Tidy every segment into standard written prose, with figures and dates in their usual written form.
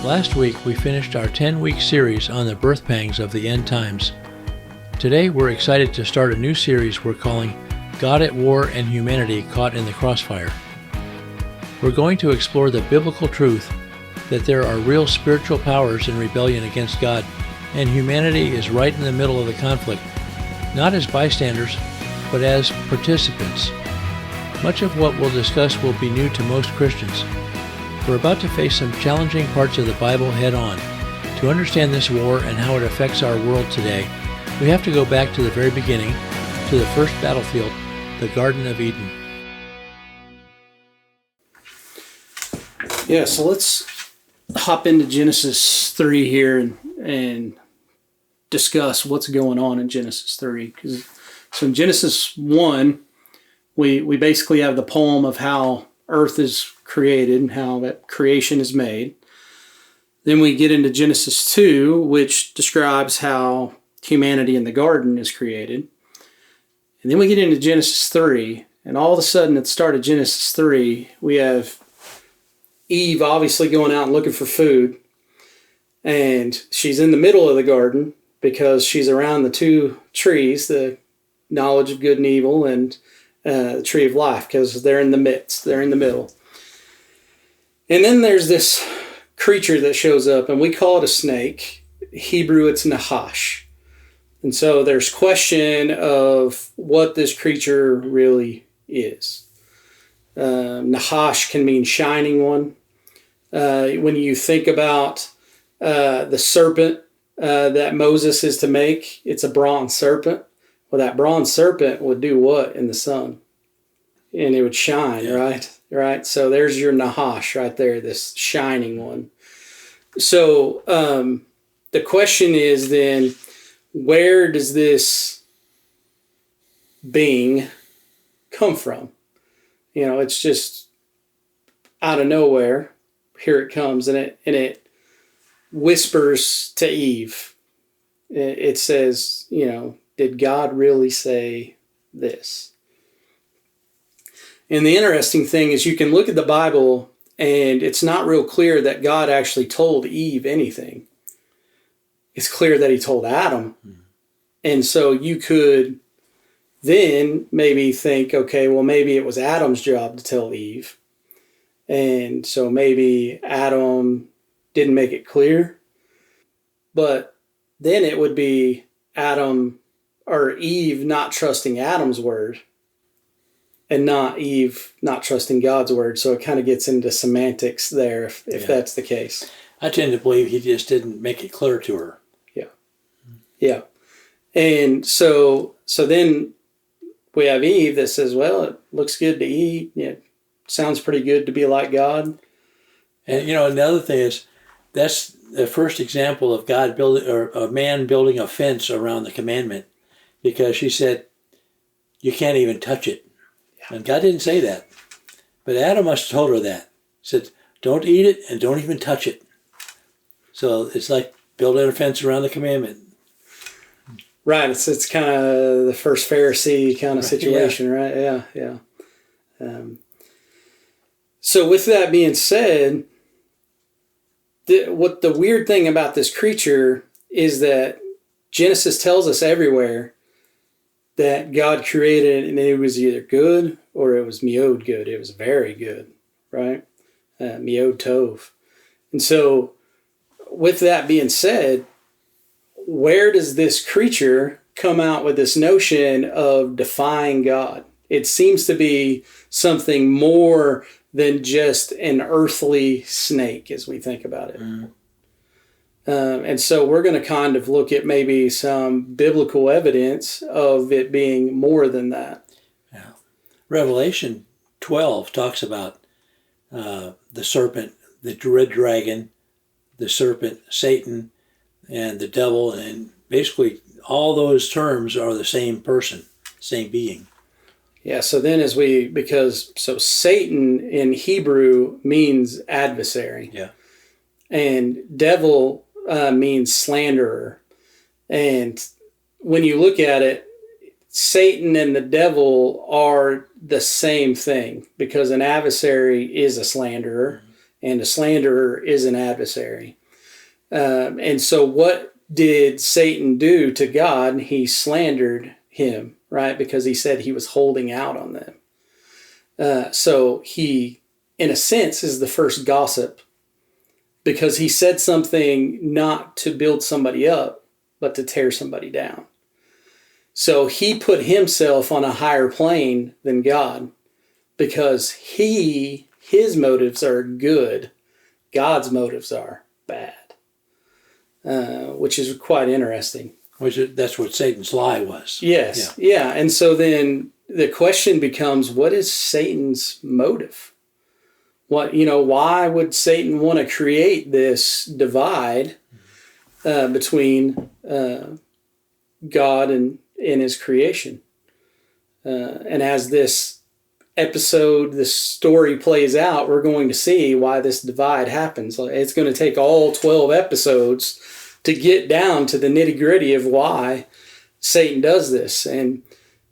Last week, we finished our 10-week series on the birth pangs of the end times. Today, we're excited to start a new series we're calling God at War and Humanity Caught in the Crossfire. We're going to explore the biblical truth that there are real spiritual powers in rebellion against God, and humanity is right in the middle of the conflict, not as bystanders, but as participants. Much of what we'll discuss will be new to most Christians. We're about to face some challenging parts of the Bible head-on. To understand this war and how it affects our world today, we have to go back to the very beginning, to the first battlefield, the Garden of Eden. Yeah, so let's hop into Genesis 3 here and discuss what's going on in Genesis 3. So in Genesis 1, we basically have the poem of how earth is created and how that creation is made. Then we get into Genesis 2, which describes how humanity in the garden is created. And then we get into Genesis 3, and all of a sudden at the start of Genesis 3, we have Eve obviously going out and looking for food. And she's in the middle of the garden because she's around the two trees, the knowledge of good and evil and the tree of life, because they're in the midst, they're in the middle. And then there's this creature that shows up, and we call it a snake. Hebrew, it's Nachash. And so there's question of what this creature really is. Nachash can mean shining one. When you think about the serpent that Moses is to make, it's a bronze serpent. Well, that bronze serpent would do what in the sun? And it would shine, yeah. Right? So there's your Nachash right there, this shining one. So the question is then, where does this being come from? You know, it's just out of nowhere. Here it comes, and it whispers to Eve. It says, you know, did God really say this? And the interesting thing is you can look at the Bible and it's not real clear that God actually told Eve anything. It's clear that he told Adam. Mm-hmm. And so you could then maybe think, okay, well, maybe it was Adam's job to tell Eve. And so maybe Adam didn't make it clear. But then it would be Adam or Eve not trusting Adam's word and not Eve not trusting God's word. So it kind of gets into semantics there if that's the case. I tend to believe he just didn't make it clear to her. Yeah. And so then we have Eve that says, well, it looks good to eat. Yeah, sounds pretty good to be like God. And, you know, another thing is that's the first example of God building, or a man building a fence around the commandment, because she said, you can't even touch it. Yeah. And God didn't say that. But Adam must have told her that. He said, don't eat it and don't even touch it. So it's like building a fence around the commandment. Right. It's kind of the first Pharisee kind of situation, right? Yeah. So with that being said, what the weird thing about this creature is that Genesis tells us everywhere that God created it and it was either good or it was miod good. It was very good, right? Miod tov. And so with that being said, where does this creature come out with this notion of defying God? It seems to be something more than just an earthly snake as we think about it. Mm. And so we're going to kind of look at maybe some biblical evidence of it being more than that. Yeah. Revelation 12 talks about the serpent, the red dragon, the serpent, Satan, and the devil, and basically all those terms are the same person, same being. Yeah, so then so Satan in Hebrew means adversary. Yeah. And devil means slanderer. And when you look at it, Satan and the devil are the same thing, because an adversary is a slanderer and a slanderer is an adversary. And so what did Satan do to God? He slandered him, right? Because he said he was holding out on them. So he, in a sense, is the first gossip, because he said something not to build somebody up, but to tear somebody down. So he put himself on a higher plane than God, because his motives are good. God's motives are bad, which is quite interesting. That's what Satan's lie was. Yes, yeah. And so then the question becomes, what is Satan's motive? Why would Satan want to create this divide between God and his creation? And as this story plays out, we're going to see why this divide happens. It's going to take all 12 episodes to get down to the nitty-gritty of why Satan does this. And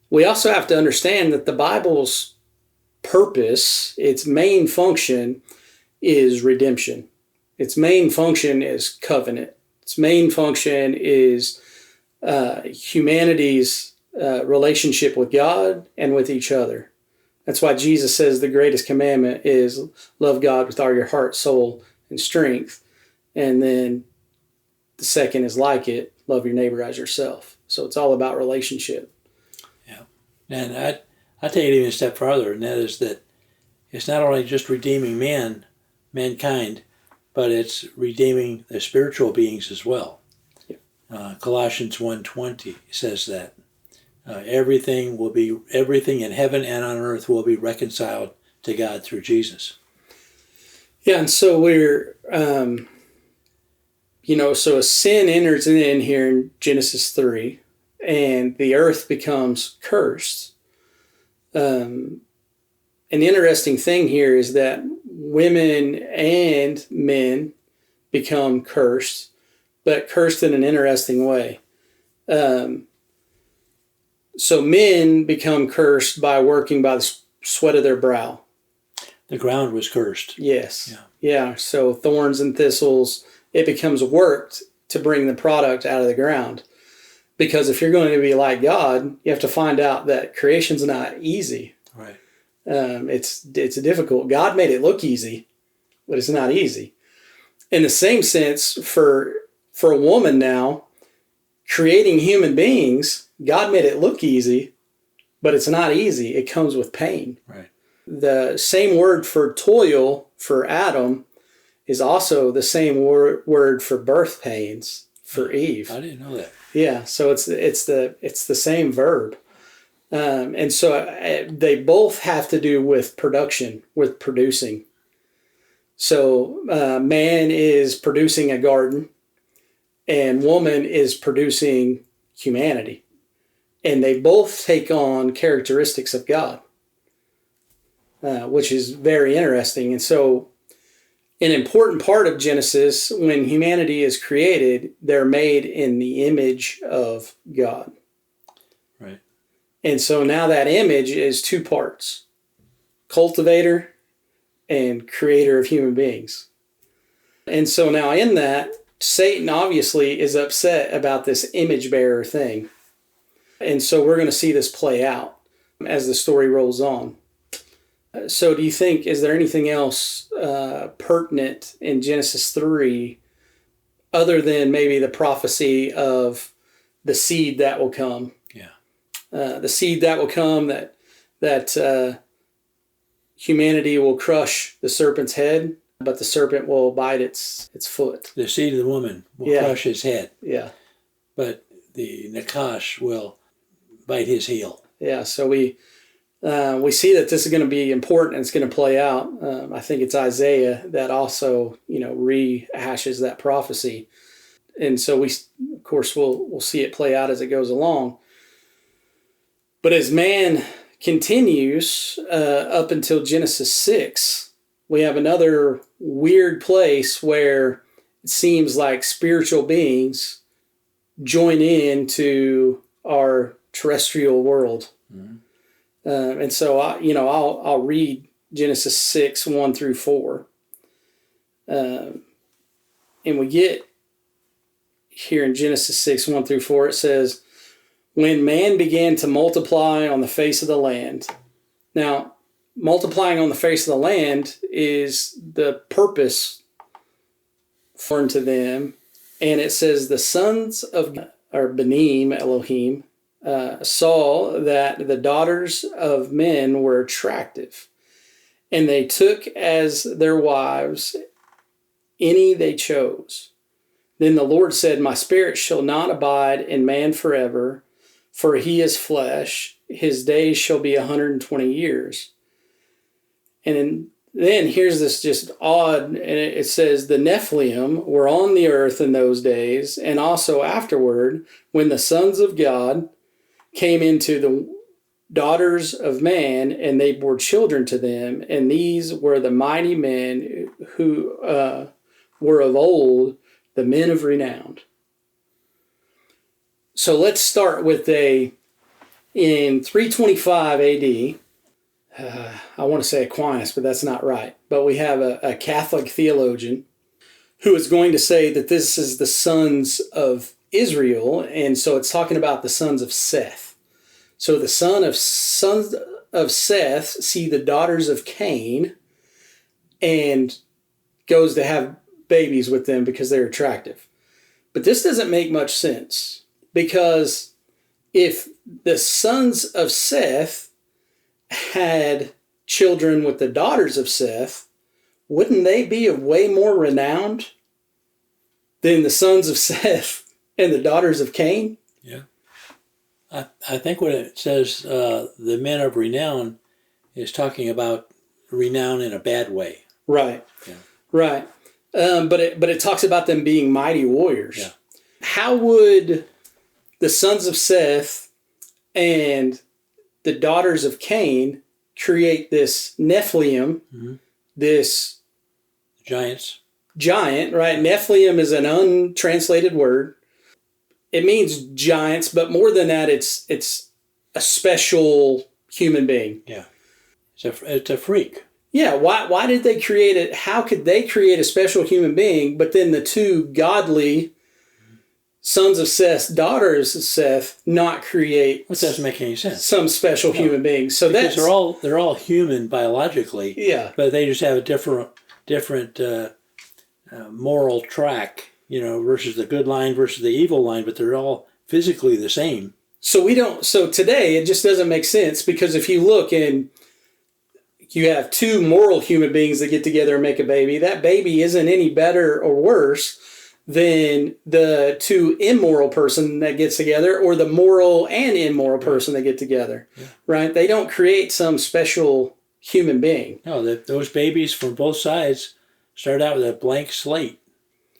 we also have to understand that the Bible's purpose, its main function, is redemption. Its main function is covenant. Its main function is humanity's relationship with God and with each other. That's why Jesus says the greatest commandment is love God with all your heart, soul, and strength. And then the second is like it, love your neighbor as yourself. So it's all about relationship. Yeah. And I take it even a step farther, and that is that it's not only just redeeming mankind, but it's redeeming the spiritual beings as well. Yeah. Colossians 1:20 says that everything in heaven and on earth will be reconciled to God through Jesus. Yeah, and so we're, so a sin enters in here in Genesis 3, and the earth becomes cursed. An interesting thing here is that women and men become cursed, but cursed in an interesting way. So men become cursed by working by the sweat of their brow. The ground was cursed. Yes. Yeah. So thorns and thistles, it becomes worked to bring the product out of the ground. Because if you're going to be like God, you have to find out that creation's not easy. Right. It's difficult. God made it look easy, but it's not easy. In the same sense, for a woman now, creating human beings, God made it look easy, but it's not easy. It comes with pain. Right. The same word for toil for Adam is also the same word for birth pains for Eve. I didn't know that. Yeah, so it's the same verb. And so they both have to do with production, with producing. So man is producing a garden, and woman is producing humanity. And they both take on characteristics of God, which is very interesting. And so an important part of Genesis, when humanity is created, they're made in the image of God. Right. And so now that image is two parts: cultivator and creator of human beings. And so now in that, Satan obviously is upset about this image bearer thing. And so we're going to see this play out as the story rolls on. So do you think, is there anything else pertinent in Genesis 3 other than maybe the prophecy of the seed that will come? Yeah. The seed that will come, that humanity will crush the serpent's head, but the serpent will bite its foot. The seed of the woman will crush his head. Yeah. But the Nachash will bite his heel. Yeah, so we see that this is going to be important and it's going to play out. I think it's Isaiah that also, rehashes that prophecy. And so we'll see it play out as it goes along. But as man continues up until Genesis 6, we have another weird place where it seems like spiritual beings join into our terrestrial world. Mm-hmm. And so I'll read Genesis 6, 1 through 4. And we get here in Genesis 6, 1 through 4, it says, when man began to multiply on the face of the land. Now, multiplying on the face of the land is the purpose foreign to them. And it says the sons of, or Benim, Elohim, saw that the daughters of men were attractive, and they took as their wives any they chose. Then the Lord said, my spirit shall not abide in man forever, for he is flesh. His days shall be 120 years. And then here's this just odd, and it says, the Nephilim were on the earth in those days, and also afterward, when the sons of God came into the daughters of man, and they bore children to them, and these were the mighty men who were of old, the men of renown. So let's start with in 325 AD, I want to say Aquinas, but that's not right. But we have a Catholic theologian who is going to say that this is the sons of Israel, and so it's talking about the sons of Seth. So the sons of Seth see the daughters of Cain and goes to have babies with them because they're attractive. But this doesn't make much sense, because if the sons of Seth had children with the daughters of Seth, wouldn't they be of way more renowned than the sons of Seth and the daughters of Cain? Yeah. I think when it says the men of renown is talking about renown in a bad way. Right. Yeah. Right. But it talks about them being mighty warriors. Yeah. How would the sons of Seth and the daughters of Cain create this Nephilim, this giant, right? Nephilim is an untranslated word. It means giants, but more than that, it's a special human being. Yeah. It's a freak. Yeah, why did they create it? How could they create a special human being, but then the two godly sons of Seth, daughters of Seth, not create? That doesn't make any sense. Some special human being. So because they're all human biologically. Yeah. But they just have a different moral track, versus the good line versus the evil line, but they're all physically the same. So today it just doesn't make sense, because if you look and you have two moral human beings that get together and make a baby, that baby isn't any better or worse than the two immoral person that gets together, or the moral and immoral person that get together, right? They don't create some special human being. No, those babies from both sides start out with a blank slate,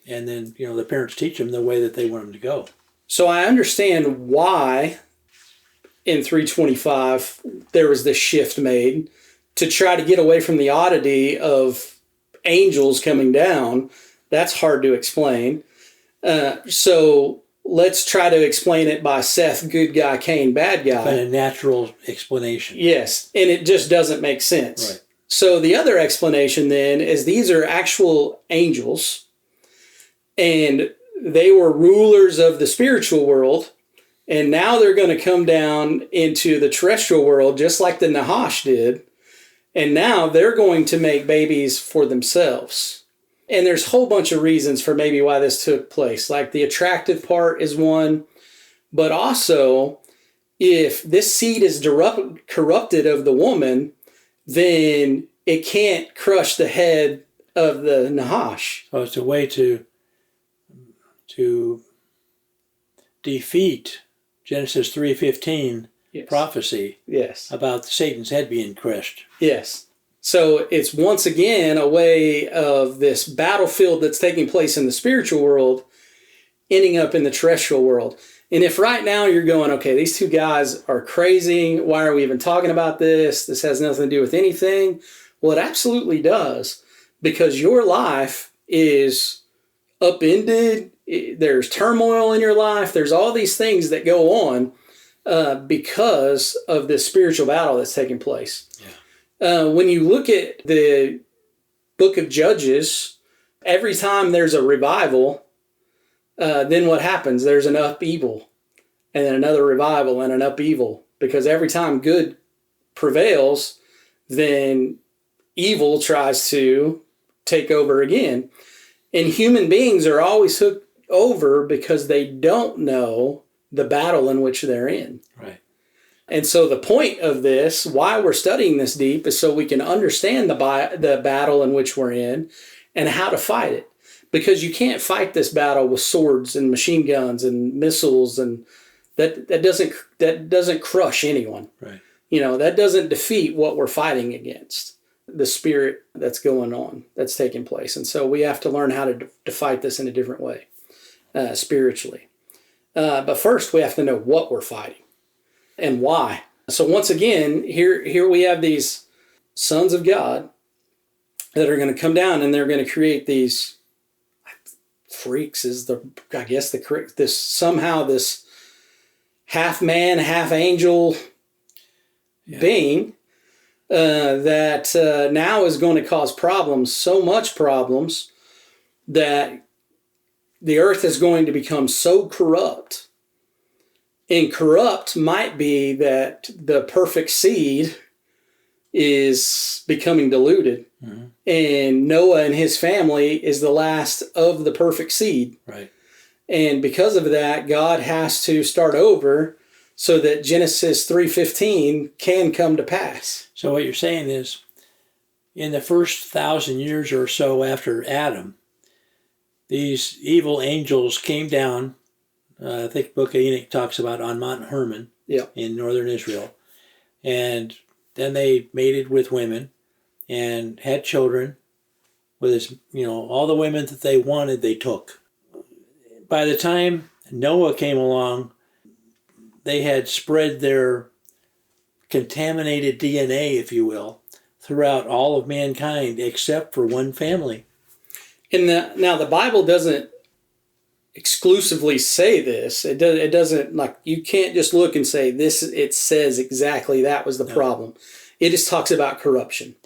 and then the parents teach them the way that they want them to go. So I understand why in 325 there was this shift made to try to get away from the oddity of angels coming down. That's hard to explain. So let's try to explain it by Seth, good guy, Cain, bad guy. But a natural explanation. Yes, and it just doesn't make sense. Right. So the other explanation then is these are actual angels, and they were rulers of the spiritual world, and now they're going to come down into the terrestrial world just like the Nachash did, and now they're going to make babies for themselves. And there's a whole bunch of reasons for maybe why this took place. Like the attractive part is one, but also if this seed is corrupted of the woman, then it can't crush the head of the Nachash. So it's a way to defeat Genesis 3:15 prophecy about Satan's head being crushed. Yes. So it's once again a way of this battlefield that's taking place in the spiritual world ending up in the terrestrial world. And if right now you're going, okay, these two guys are crazy, why are we even talking about this? This has nothing to do with anything. Well, it absolutely does, because your life is upended. There's turmoil in your life. There's all these things that go on because of this spiritual battle that's taking place. Yeah. When you look at the book of Judges every time there's a revival, then what happens? There's an upheaval, and then another revival and an upheaval. Because every time good prevails, then evil tries to take over again. And human beings are always hooked over because they don't know the battle in which they're in. Right. And so the point of this, why we're studying this deep, is so we can understand the battle in which we're in and how to fight it. Because you can't fight this battle with swords and machine guns and missiles, and that doesn't crush anyone. Right. That doesn't defeat what we're fighting against, the spirit that's going on, that's taking place. And so we have to learn how to fight this in a different way, spiritually. But first, we have to know what we're fighting and why. So once again, here we have these sons of God that are going to come down, and they're going to create these freaks. This half man, half angel being that now is going to cause problems, so much problems that the earth is going to become so corrupt. And corrupt might be that the perfect seed is becoming diluted. Mm-hmm. And Noah and his family is the last of the perfect seed. Right. And because of that, God has to start over so that Genesis 3:15 can come to pass. So what you're saying is, in the first 1,000 years or so after Adam, these evil angels came down. I think the Book of Enoch talks about on Mount Hermon in northern Israel. And then they mated with women and had children with all the women that they wanted, they took. By the time Noah came along, they had spread their contaminated DNA, if you will, throughout all of mankind except for one family. Now the Bible doesn't exclusively say this. It doesn't, like, you can't just look and say this. It says exactly that was the problem. It just talks about corruption.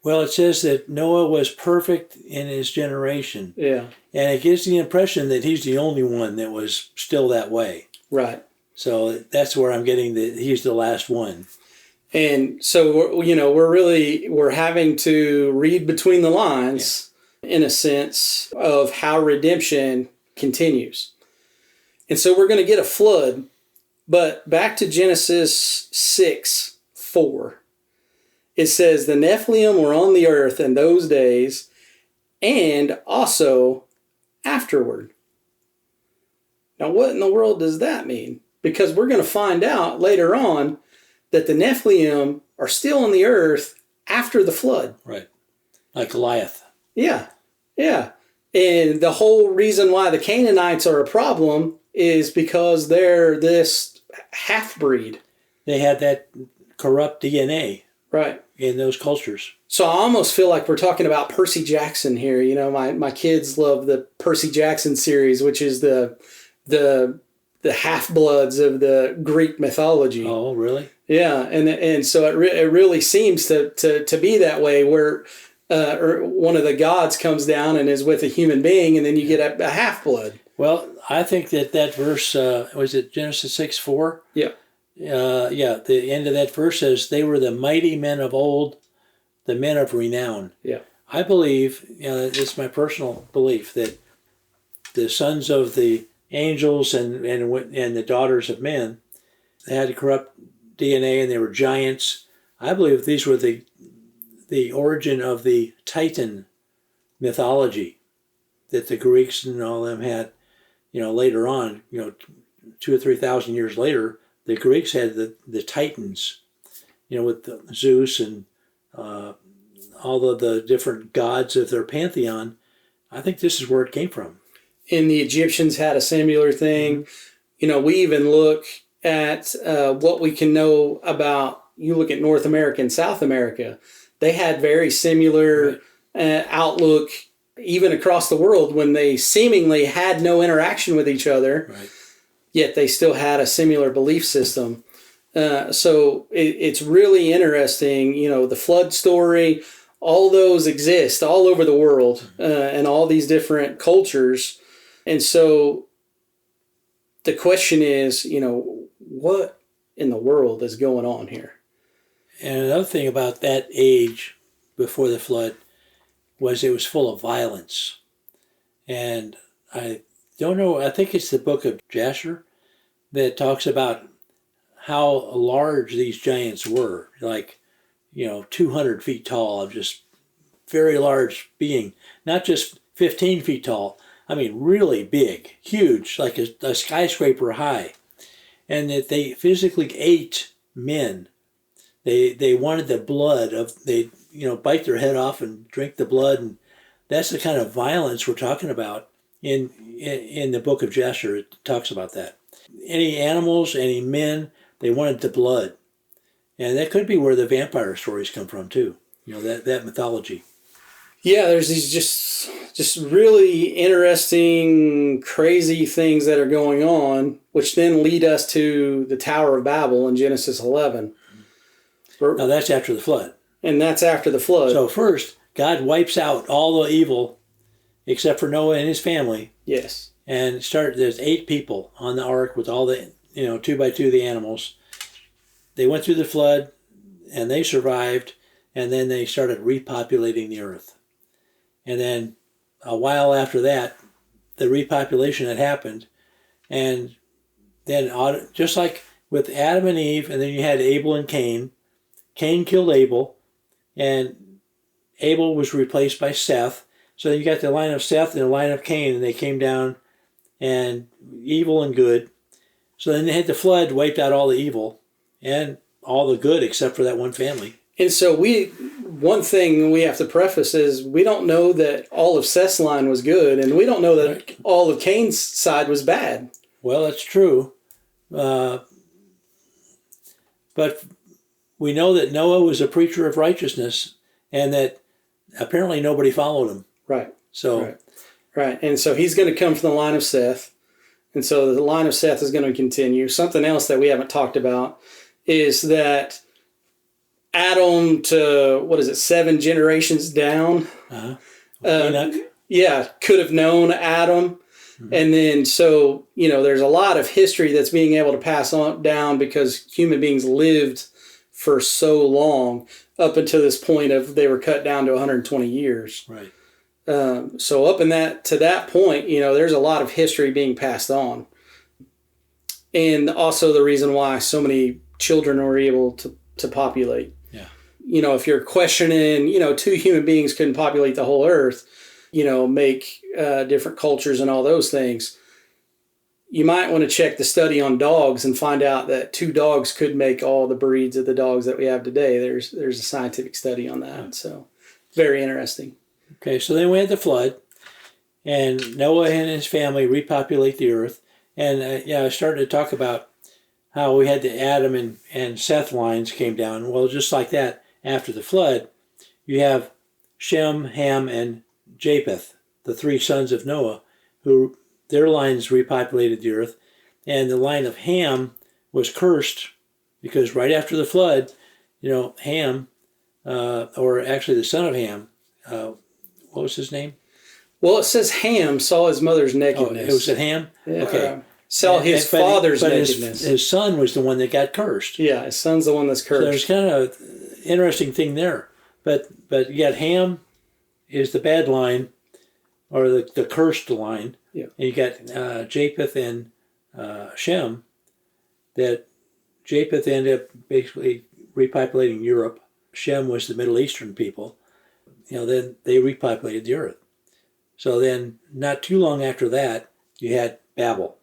Well, it says that Noah was perfect in his generation. Yeah. And it gives the impression that he's the only one that was still that way. Right. So that's where I'm getting that he's the last one. And so, we're having to read between the lines in a sense of how redemption continues. And so we're going to get a flood, but back to Genesis 6:4. It says, the Nephilim were on the earth in those days and also afterward. Now, what in the world does that mean? Because we're going to find out later on that the Nephilim are still on the earth after the flood. Right. Like Goliath. Yeah. Yeah. And the whole reason why the Canaanites are a problem is because they're this half-breed. They had that corrupt DNA. Right. In those cultures. So I almost feel like we're talking about Percy Jackson here. My kids love the Percy Jackson series, which is the half-bloods of the Greek mythology. Oh, really? Yeah, and so it really seems to be that way, where one of the gods comes down and is with a human being, and then you get a half-blood. Well, I think that verse, was it Genesis 6:4? Yeah. The end of that verse says, they were the mighty men of old, the men of renown. Yeah. I believe, it's my personal belief, that the sons of the angels and the daughters of men, they had corrupt DNA and they were giants. I believe these were the origin of the Titan mythology that the Greeks and all them had, later on, 2,000 or 3,000 years later. The Greeks had the Titans, with Zeus and all of the different gods of their pantheon. I think this is where it came from. And the Egyptians had a similar thing. Mm-hmm. We even look at what we can know about, you look at North America and South America. They had very similar outlook, even across the world, when they seemingly had no interaction with each other. Right. Yet they still had a similar belief system. So it's really interesting, the flood story, all those exist all over the world and all these different cultures. And so the question is, what in the world is going on here? And another thing about that age before the flood was it was full of violence. And I don't know, I think it's the book of Jasher that talks about how large these giants were, like, 200 feet tall, just very large being, not just 15 feet tall. I mean, really big, huge, like a skyscraper high. And that they physically ate men. They wanted the blood of, they bite their head off and drink the blood. And that's the kind of violence we're talking about in the book of Jasher. It talks about that. Any animals, any men, they wanted the blood. And that could be where the vampire stories come from too. That mythology. Yeah, there's these just really interesting, crazy things that are going on, which then lead us to the Tower of Babel in Genesis 11. Now that's after the flood. And that's after the flood. So first, God wipes out all the evil except for Noah and his family. Yes. And there's 8 people on the ark with all the, 2 by 2 the animals. They went through the flood and they survived, and then they started repopulating the earth. And then a while after that, the repopulation had happened. And then just like with Adam and Eve, and then you had Abel and Cain. Cain killed Abel, and Abel was replaced by Seth. So then you got the line of Seth and the line of Cain, and they came down, and evil and good. So then they had the flood, wiped out all the evil and all the good except for that one family. And so one thing we have to preface is we don't know that all of Seth's line was good, and we don't know that all of Cain's side was bad. Well, that's true. But we know that Noah was a preacher of righteousness, and that apparently nobody followed him. Right. So, right. And so he's going to come from the line of Seth. And so the line of Seth is going to continue. Something else that we haven't talked about is that Adam to, 7 generations down? Enoch. Could have known Adam. Mm-hmm. And then, so, there's a lot of history that's being able to pass on down because human beings lived for so long up until this point of they were cut down to 120 years. Right. So up in to that point, there's a lot of history being passed on. And also the reason why so many children were able to populate. Yeah. If you're questioning, 2 human beings couldn't populate the whole earth, make different cultures and all those things, you might want to check the study on dogs and find out that 2 dogs could make all the breeds of the dogs that we have today. There's a scientific study on that. So very interesting. Okay, so then we had the flood, and Noah and his family repopulate the earth. And I started to talk about how we had the Adam and Seth lines came down. Well, just like that, after the flood, you have Shem, Ham, and Japheth, the 3 sons of Noah, who their lines repopulated the earth. And the line of Ham was cursed because right after the flood, Ham, or actually the son of Ham, what was his name? Well, it says Ham saw his mother's nakedness. Oh, it was at Ham? Yeah, okay. Saw his father's nakedness. His son was the one that got cursed. Yeah, his son's the one that's cursed. So there's kind of an interesting thing there. But you got Ham is the bad line, or the cursed line. Yeah. And you got Japheth and Shem, that Japheth ended up basically repopulating Europe. Shem was the Middle Eastern people. Then they repopulated the earth. So then, not too long after that, you had Babel.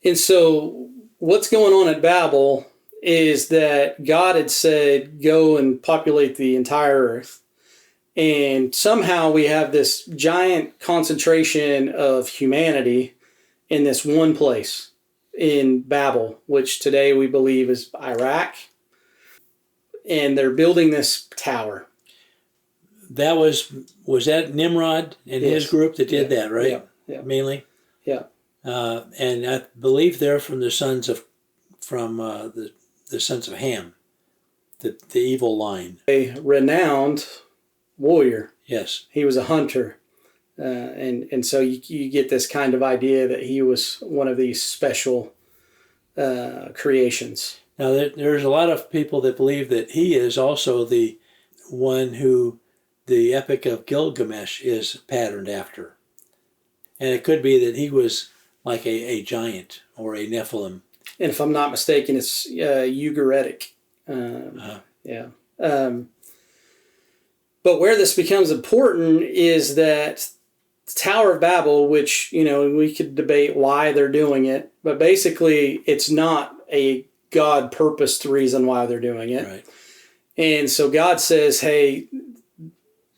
And so what's going on at Babel is that God had said, go and populate the entire earth. And somehow we have this giant concentration of humanity in this one place in Babel, which today we believe is Iraq. And they're building this tower. That was that Nimrod and his group that did that, right? Yeah. Mainly. Yeah. And I believe they're from the sons of Ham. the evil line. A renowned warrior. Yes. He was a hunter. And so you get this kind of idea that he was one of these special creations. Now, there's a lot of people that believe that he is also the one who the Epic of Gilgamesh is patterned after. And it could be that he was like a giant or a Nephilim. And if I'm not mistaken, it's Ugaritic. Yeah. But where this becomes important is that the Tower of Babel, which, we could debate why they're doing it, but basically it's not a God-purposed reason why they're doing it. Right. And so God says, hey,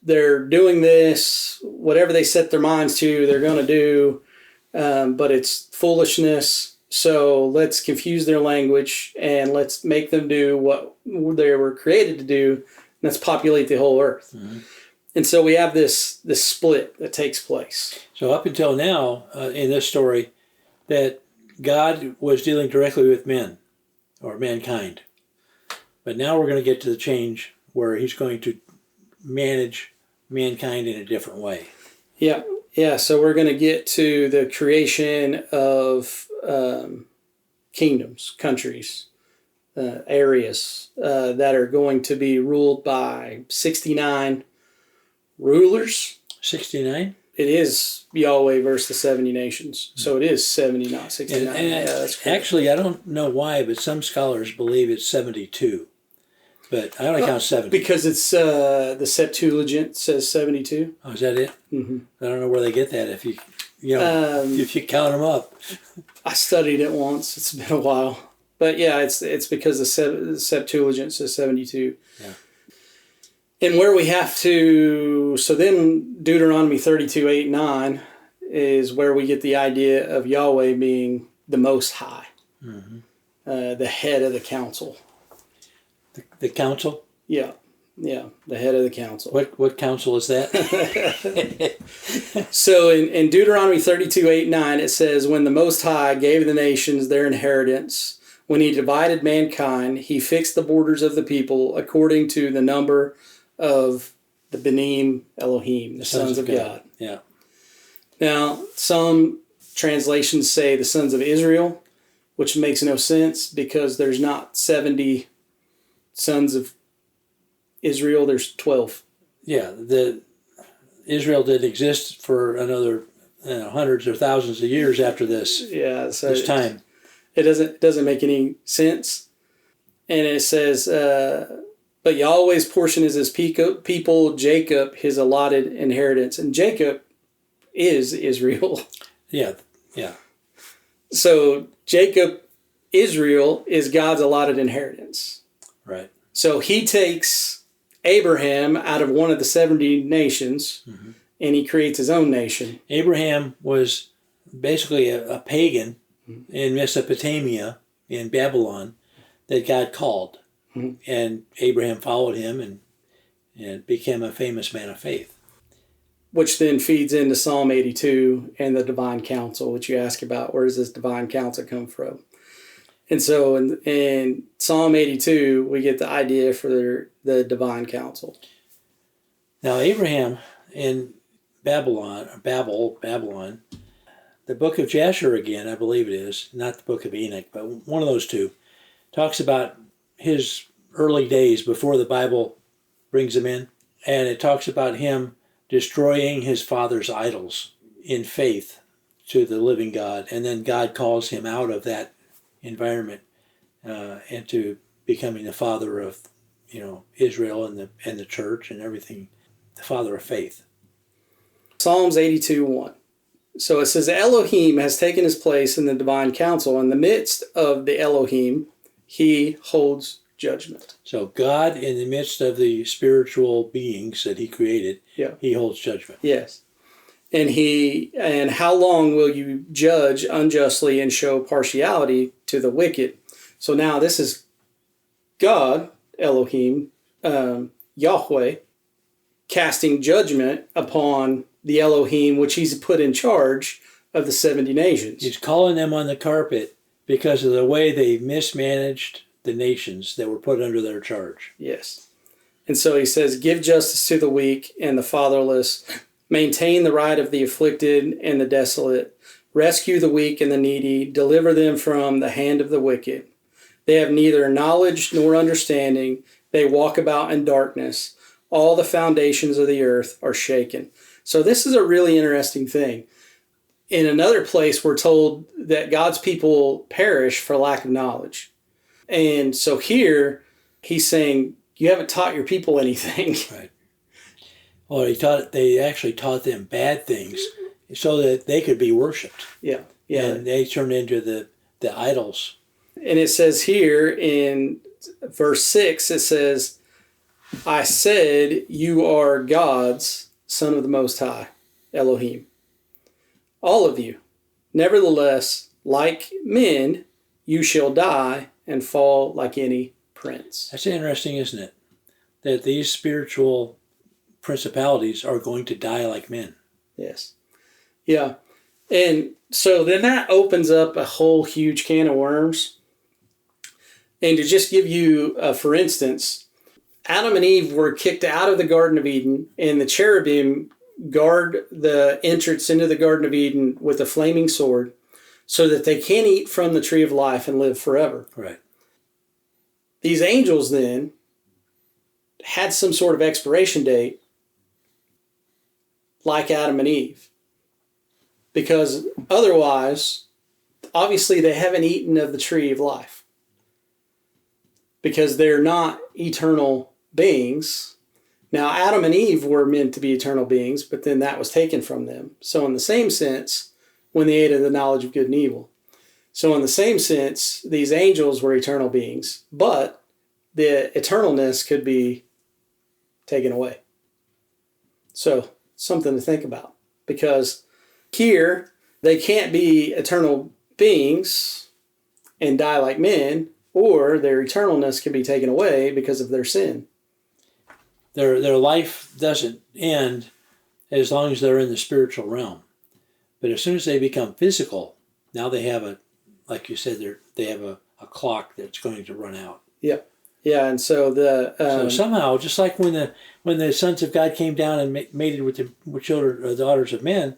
they're doing this, whatever they set their minds to, they're going to do, but it's foolishness. So let's confuse their language and let's make them do what they were created to do. And let's populate the whole earth. Mm-hmm. And so we have this split that takes place. So up until now, in this story, that God was dealing directly with men or mankind. But now we're going to get to the change where he's going to manage mankind in a different way. Yeah. Yeah. So we're going to get to the creation of kingdoms, countries, areas that are going to be ruled by 69 rulers. 69? It is Yahweh versus the 70 nations. So it is 70, not 69. That's cool. Actually, I don't know why, but some scholars believe it's 72. But I only count 70. Because it's the Septuagint says 72. Oh, is that it? Mm-hmm. I don't know where they get that if you count them up. I studied it once. It's been a while. But yeah, it's because the Septuagint says 72. Yeah. And where we have to, so then Deuteronomy 32:8-9 is where we get the idea of Yahweh being the Most High, mm-hmm. The head of the council. The council? Yeah, the head of the council. What council is that? So in Deuteronomy 32:8-9, it says, when the Most High gave the nations their inheritance, when he divided mankind, he fixed the borders of the people according to the number of the Benim Elohim, the sons of God. Yeah. Now, some translations say the sons of Israel, which makes no sense because there's not 70 sons of Israel, there's 12. Yeah, Israel did exist for another hundreds or thousands of years after this. Yeah, so this time. It doesn't make any sense. And it says, but Yahweh's portion is his people, Jacob, his allotted inheritance. And Jacob is Israel. Yeah. So Jacob, Israel, is God's allotted inheritance. Right. So he takes Abraham out of one of the 70 nations, mm-hmm. and he creates his own nation. Abraham was basically a pagan mm-hmm. in Mesopotamia, in Babylon, that God called. Mm-hmm. And Abraham followed him and became a famous man of faith. Which then feeds into Psalm 82 and the divine counsel, which you ask about. Where does this divine counsel come from? And so in Psalm 82, we get the idea for the divine counsel. Now, Abraham in Babylon, the book of Jasher again, I believe it is, not the book of Enoch, but one of those two, talks about his early days before the Bible brings him in. And it talks about him destroying his father's idols in faith to the living God. And then God calls him out of that environment into becoming the father of, Israel and the church and everything, the father of faith. Psalms 82:1. So it says, Elohim has taken his place in the divine council. In the midst of the Elohim, he holds judgment. So God, in the midst of the spiritual beings that he created, he holds judgment. Yes. And how long will you judge unjustly and show partiality to the wicked? So now this is God, Elohim, Yahweh, casting judgment upon the Elohim, which he's put in charge of the 70 nations. He's calling them on the carpet because of the way they mismanaged the nations that were put under their charge. Yes. And so he says, give justice to the weak and the fatherless, maintain the right of the afflicted and the desolate, rescue the weak and the needy, deliver them from the hand of the wicked. They have neither knowledge nor understanding. They walk about in darkness. All the foundations of the earth are shaken. So this is a really interesting thing. In another place, we're told that God's people perish for lack of knowledge. And so here, he's saying, you haven't taught your people anything. Right. Well, they actually taught them bad things so that they could be worshipped. Yeah. Yeah. And they turned into the idols. And it says here in verse 6, it says, I said, you are gods, Son of the Most High, Elohim. All of you. Nevertheless, like men, you shall die and fall like any prince. That's interesting, isn't it? That these spiritual principalities are going to die like men. Yes. Yeah. And so then that opens up a whole huge can of worms. And to just give you, for instance, Adam and Eve were kicked out of the Garden of Eden, and the cherubim guard the entrance into the Garden of Eden with a flaming sword so that they can't eat from the tree of life and live forever. Right. These angels then had some sort of expiration date like Adam and Eve. Because otherwise, obviously they haven't eaten of the tree of life. Because they're not eternal beings. Now, Adam and Eve were meant to be eternal beings, but then that was taken from them. So in the same sense, when they ate of the knowledge of good and evil. So in the same sense, these angels were eternal beings, but the eternalness could be taken away. So something to think about. Because here, they can't be eternal beings and die like men, or their eternalness can be taken away because of their sin. Their life doesn't end as long as they're in the spiritual realm. But as soon as they become physical, now they have like you said, they have a clock that's going to run out. Yeah. Yeah, and so so somehow, just like when the sons of God came down and mated with the children or daughters of men,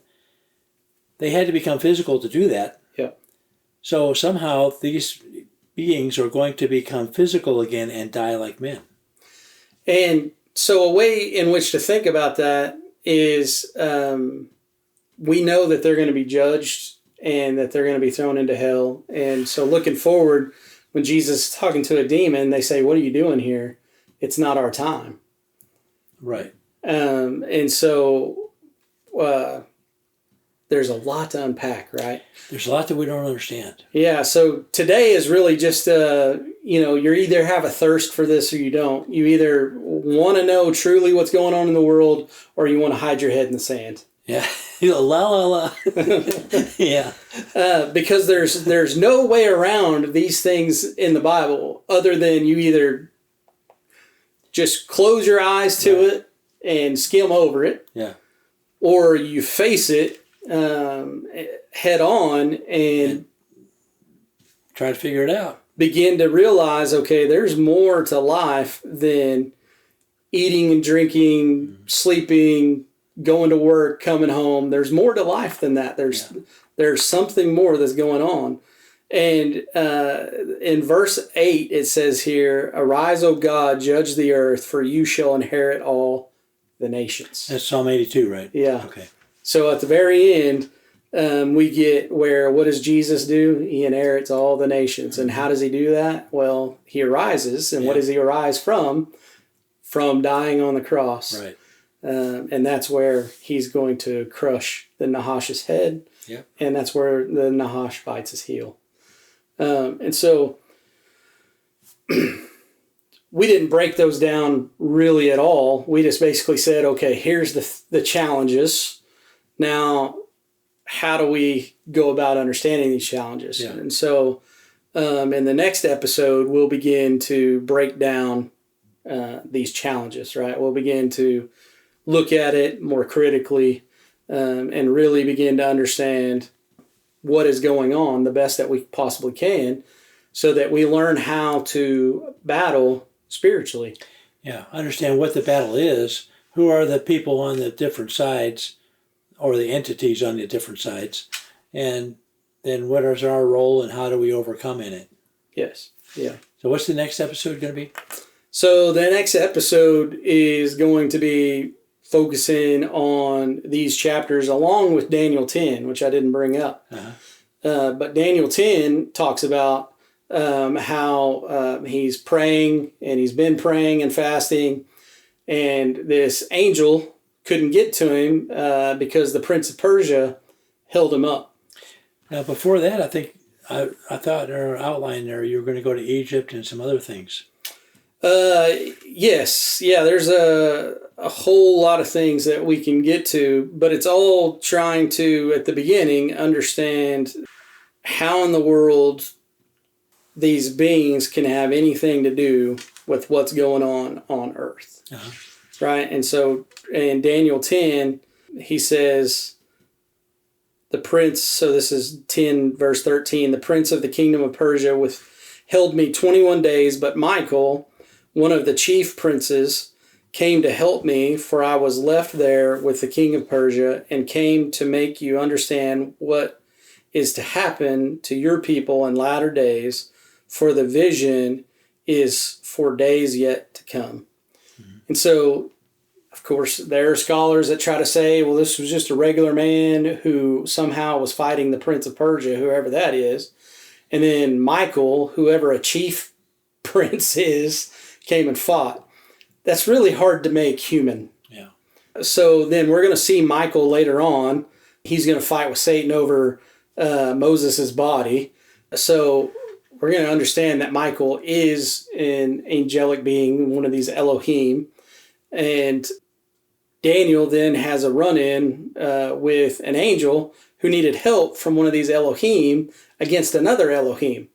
they had to become physical to do that. Yeah. So somehow these beings are going to become physical again and die like men. And so a way in which to think about that is we know that they're going to be judged and that they're going to be thrown into hell. And so looking forward, when Jesus is talking to a demon, they say, what are you doing here? It's not our time. Right. And so there's a lot to unpack, right? There's a lot that we don't understand. Yeah, so today is really just, you either have a thirst for this or you don't. You either want to know truly what's going on in the world or you want to hide your head in the sand. Yeah, la la la. Yeah. Because there's no way around these things in the Bible other than you either just close your eyes to it and skim over it. Yeah. Or you face it head on and try to figure it out. Begin to realize, okay, there's more to life than eating and drinking, sleeping, going to work, coming home. There's more to life than that. There's something more that's going on. And in verse 8, it says here, arise, O God, judge the earth, for you shall inherit all the nations. That's Psalm 82, right? Yeah. Okay. So at the very end, we get where, what does Jesus do? He inherits all the nations. And how does he do that? Well, he arises. And what does he arise from? From dying on the cross. Right. And that's where he's going to crush the Nachash's head. Yeah. And that's where the Nachash bites his heel. And so we didn't break those down really at all. We just basically said, okay, here's the challenges. Now, how do we go about understanding these challenges? Yeah. And so in the next episode, we'll begin to break down these challenges, right? We'll begin to look at it more critically and really begin to understand what is going on the best that we possibly can so that we learn how to battle spiritually. Yeah, understand what the battle is, who are the people on the different sides, or the entities on the different sides, and then what is our role and how do we overcome in it? Yes. Yeah. So what's the next episode going to be? So the next episode is going to be focusing on these chapters along with Daniel 10, which I didn't bring up. But Daniel 10 talks about how he's praying, and he's been praying and fasting, and this angel couldn't get to him because the prince of Persia held him up. Now, before that, I think I thought in our outline there you were going to go to Egypt and some other things. Yes. Yeah, there's a whole lot of things that we can get to, but it's all trying to, at the beginning, understand how in the world these beings can have anything to do with what's going on Earth. Uh-huh. Right? And so in Daniel 10, he says, the prince, so this is 10 verse 13, the prince of the kingdom of Persia withheld me 21 days, but Michael, one of the chief princes, came to help me, for I was left there with the king of Persia, and came to make you understand what is to happen to your people in latter days, for the vision is for days yet to come. Mm-hmm. And so, of course, there are scholars that try to say, well, this was just a regular man who somehow was fighting the prince of Persia, whoever that is. And then Michael, whoever a chief prince is, came and fought. That's really hard to make human. Yeah. So then we're going to see Michael later on. He's going to fight with Satan over Moses' body. So we're going to understand that Michael is an angelic being, one of these Elohim. And Daniel then has a run-in with an angel who needed help from one of these Elohim against another Elohim.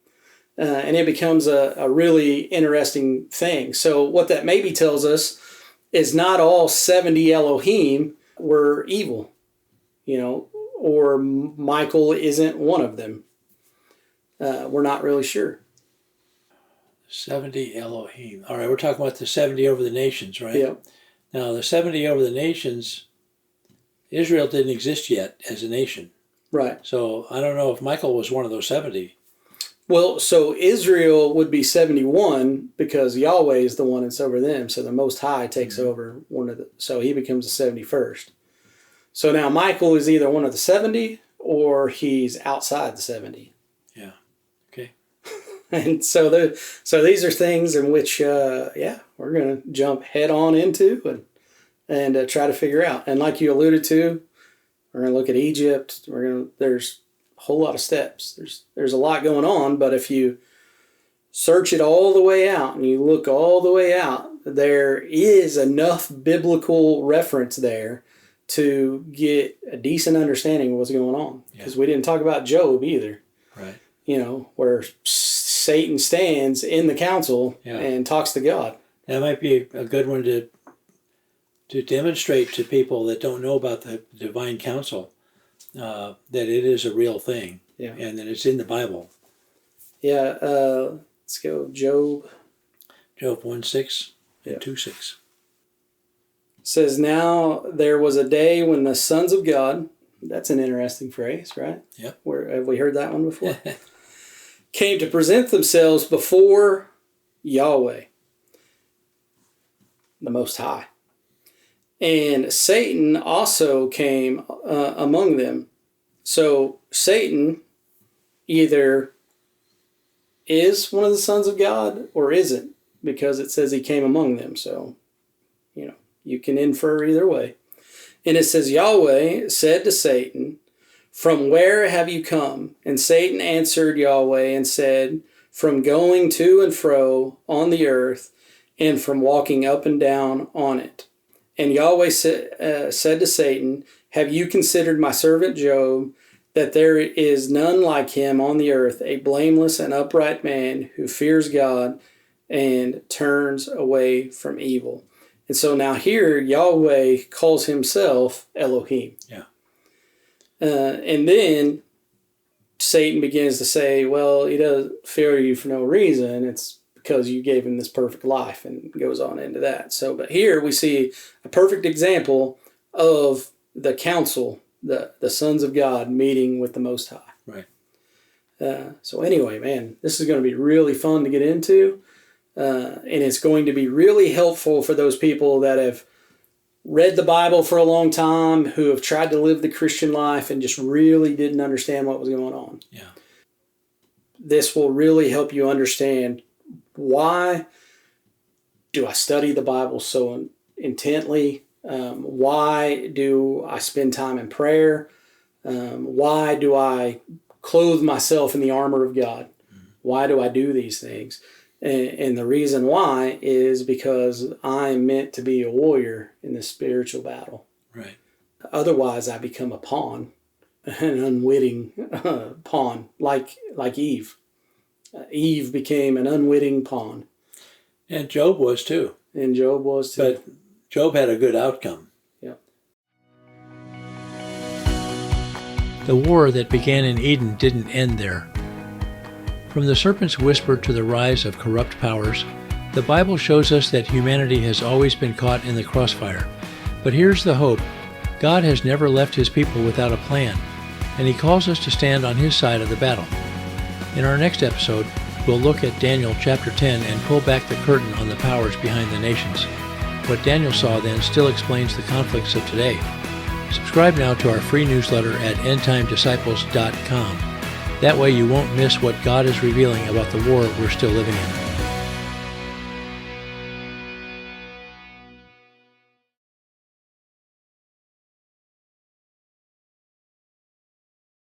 And it becomes a really interesting thing. So what that maybe tells us is not all 70 Elohim were evil, or Michael isn't one of them. We're not really sure. 70 Elohim. All right, we're talking about the 70 over the nations, right? Yeah. Now, the 70 over the nations, Israel didn't exist yet as a nation. Right. So I don't know if Michael was one of those 70. Well, so Israel would be 71 because Yahweh is the one that's over them. So the Most High takes over so he becomes the 71st. So now Michael is either one of the 70 or he's outside the 70. Yeah. Okay. And so these are things in which, we're going to jump head on into and try to figure out. And like you alluded to, we're going to look at Egypt. There's a whole lot of steps. There's a lot going on, but if you search it all the way out and you look all the way out, there is enough biblical reference there to get a decent understanding of what's going on. Because we didn't talk about Job either. Right. Where Satan stands in the council and talks to God. That might be a good one to demonstrate to people that don't know about the divine council that it is a real thing, and that it's in the Bible. Yeah, let's go Job. Job 1:6 and 2:6. Says, now there was a day when the sons of God, that's an interesting phrase, right? Yep. Have we heard that one before? Came to present themselves before Yahweh, the Most High. And Satan also came among them. So Satan either is one of the sons of God or isn't, because it says he came among them. So, you can infer either way. And it says, Yahweh said to Satan, from where have you come? And Satan answered Yahweh and said, from going to and fro on the earth and from walking up and down on it. And Yahweh said to Satan, have you considered my servant Job, that there is none like him on the earth, a blameless and upright man who fears God and turns away from evil? And so now here Yahweh calls himself Elohim. Yeah. And then Satan begins to say, well, he doesn't fear you for no reason. It's because you gave him this perfect life, and goes on into that. So, but here we see a perfect example of the council, the sons of God meeting with the Most High. Right. So anyway, man, this is going to be really fun to get into. And it's going to be really helpful for those people that have read the Bible for a long time, who have tried to live the Christian life and just really didn't understand what was going on. Yeah. This will really help you understand, why do I study the Bible so intently? Why do I spend time in prayer? Why do I clothe myself in the armor of God? Why do I do these things? And the reason why is because I'm meant to be a warrior in this spiritual battle. Right. Otherwise, I become a pawn, an unwitting pawn, like Eve. Eve became an unwitting pawn. And Job was too. And Job was too. But Job had a good outcome. Yeah. The war that began in Eden didn't end there. From the serpent's whisper to the rise of corrupt powers, the Bible shows us that humanity has always been caught in the crossfire. But here's the hope. God has never left his people without a plan, and he calls us to stand on his side of the battle. In our next episode, we'll look at Daniel chapter 10 and pull back the curtain on the powers behind the nations. What Daniel saw then still explains the conflicts of today. Subscribe now to our free newsletter at endtimedisciples.com. That way you won't miss what God is revealing about the war we're still living in.